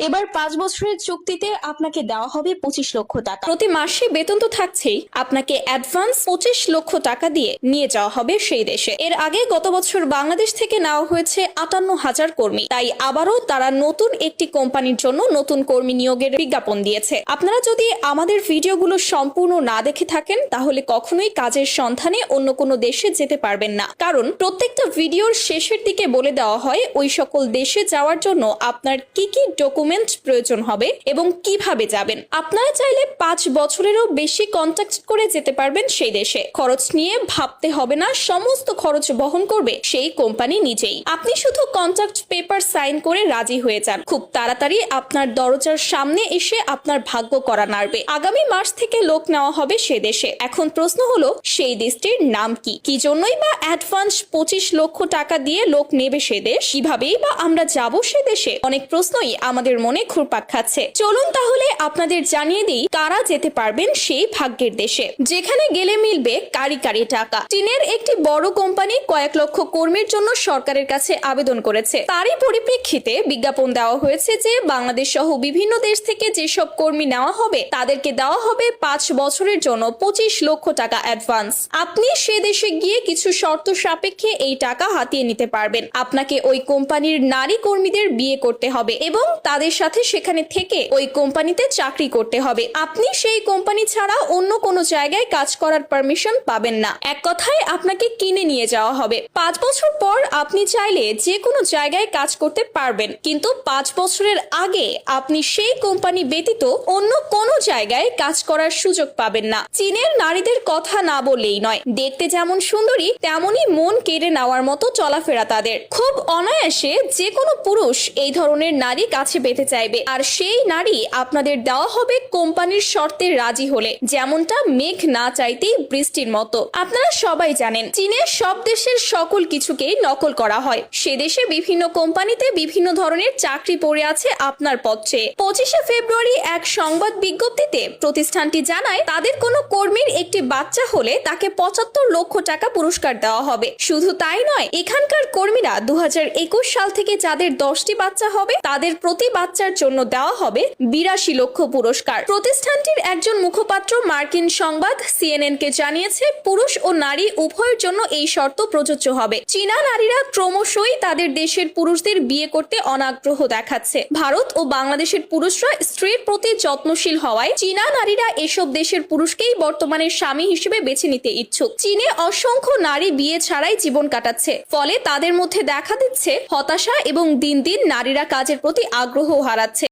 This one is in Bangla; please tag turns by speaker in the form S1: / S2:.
S1: এবার 5 বছরের চুক্তিতে আপনাকে দেওয়া হবে 25 লক্ষ টাকা। প্রতি মাসে বেতন তো থাকছেই, আপনাকে অ্যাডভান্স 25 লক্ষ টাকা দিয়ে নিয়ে যাওয়া হবে সেই দেশে। এর আগে গত বছর বাংলাদেশ থেকে নেওয়া হয়েছে 58,000 কর্মী, তাই আবারও তারা নতুন একটি কোম্পানির জন্য নতুন কর্মী নিয়োগের বিজ্ঞাপন দিয়েছে। আপনারা যদি আমাদের ভিডিওগুলো সম্পূর্ণ না দেখে থাকেন তাহলে কখনোই কাজের সন্ধানে অন্য কোনো দেশে যেতে পারবেন না, কারণ প্রত্যেকটা ভিডিওর শেষের দিকে বলে দেওয়া হয় ওই সকল দেশে যাওয়ার জন্য আপনার কি কি ডকুমেন্ট প্রয়োজন হবে এবং কিভাবে যাবেন। আপনারা চাইলে 5 বছরেরও বেশি কন্ট্যাক্ট করে যেতে পারবেন সেই দেশে। খরচ নিয়ে ভাবতে হবে না, সমস্ত খরচ বহন করবে সেই কোম্পানি নিজেই। আপনি শুধু কন্ট্রাক্ট পেপার সাইন করে রাজি হয়ে যান, খুব তাড়াতাড়ি আপনার দরজার সামনে এসে আপনার ভাগ্য করা নাড়বে। আগামী মাস থেকে লোক নেওয়া হবে সে দেশে। এখন প্রশ্ন হলো সেই দেশটির নাম কি, কি জন্যই বা অ্যাডভান্স 25 লক্ষ টাকা দিয়ে লোক নেবে সে দেশ, কিভাবেই বা আমরা যাব সে দেশে? অনেক প্রশ্নই আমাদের মনে ঘুরপাক খাচ্ছে। চলুন তাহলে আপনাদের জানিয়ে দিই কারা যেতে পারবেন সেই ভাগ্যের দেশে, যেখানে গেলে মিলবে কারি কারি টাকা। চীনের একটি বড় কোম্পানি কয়েক লক্ষ কর্মীর জন্য সরকারের কাছে আবেদন করেছে। তারই পরিপ্রেক্ষিতে বিজ্ঞাপন দেওয়া হয়েছে যে বাংলাদেশ সহ বিভিন্ন দেশ থেকে যেসব কর্মী নেওয়া হবে তাদেরকে দেওয়া হবে 5 বছরের জন্য 25 লক্ষ টাকা অ্যাডভান্স। আপনি সে দেশে গিয়ে কিছু শর্ত সাপেক্ষে এই টাকা হাতিয়ে নিতে পারবেন। আপনাকে ওই কোম্পানির নারী কর্মীদের বিয়ে করতে হবে এবং তাদের সাথে সেখানে থেকে ওই কোম্পানিতে চাকরি করতে হবে। আপনি সেই কোম্পানি ছাড়া অন্য কোনো জায়গায় কাজ করার পারমিশন পাবেন না। এক কথায় আপনাকে কিনে নিয়ে যাওয়া হবে। 5 বছর পর আপনি চাইলে যে কোনো জায়গায় কাজ করতে পারবেন, কিন্তু 5 বছরের আগে আপনি সেই কোম্পানি ব্যতীত অন্য কোনো জায়গায় কাজ করার সুযোগ পাবেন না। চীনের নারীদের কথা না বললেই নয়, দেখতে যেমন সুন্দরী তেমনই মন কেড়ে নেওয়ার মতো চলাফেরা তাদের। খুব অনায়াসে যে কোনো পুরুষ এই ধরনের নারী কাছে পেতে চাইবে, আর সেই নারী আপনাদের দেওয়া হবে কোম্পানির শর্তে রাজি হলে, যেমনটা মেঘ না চাইতেই বৃষ্টির মতো। আপনারা সবাই জানেন চীনের সব দেশের সকল কিছুকেই নকল করা হয়। সে দেশে বিভিন্ন কোম্পানিতে বিভিন্ন ধরনের চাকরি পড়ে আছে আপনার পক্ষে। 25শে ফেব্রুয়ারি এক সংবাদ বিজ্ঞপ্তিতে প্রতিষ্ঠানটি জানায় তাদের কোনো কর্মীর একটি বাচ্চা হলে তাকে 75 লক্ষ টাকা পুরস্কার দেওয়া হবে। শুধু তাই নয়, এখানকার কর্মীরা 2021 সাল থেকে যাদের 10টি বাচ্চা হবে তাদের প্রতি বাচ্চার জন্য দেওয়া হবে 82 লক্ষ পুরস্কার। প্রতিষ্ঠানটির একজন মুখপাত্র মার্কিন সংবাদ CNN কে জানিয়েছে পুরুষ ও নারী উভয়ের জন্য এই শর্ত প্রযোজ্য হবে। চীনা নারীরা ক্রমশই তাদের দেশের পুরুষদের বিয়ে করতে অনাগ্রহ দেখাচ্ছে। ভারত ও বাংলাদেশের পুরুষরা স্ত্রীর প্রতি যত্নশীল হওয়ায় চীনা নারীরা এসব দেশের পুরুষকেই বর্তমানে স্বামী হিসেবে বেছে নিতে ইচ্ছুক। চীনে অসংখ্য নারী বিয়ে ছাড়াই জীবন কাটাচ্ছে, ফলে তাদের মধ্যে দেখা দিচ্ছে হতাশা এবং দিন দিন নারীরা কাজের প্রতি আগ্রহ হারাচ্ছে।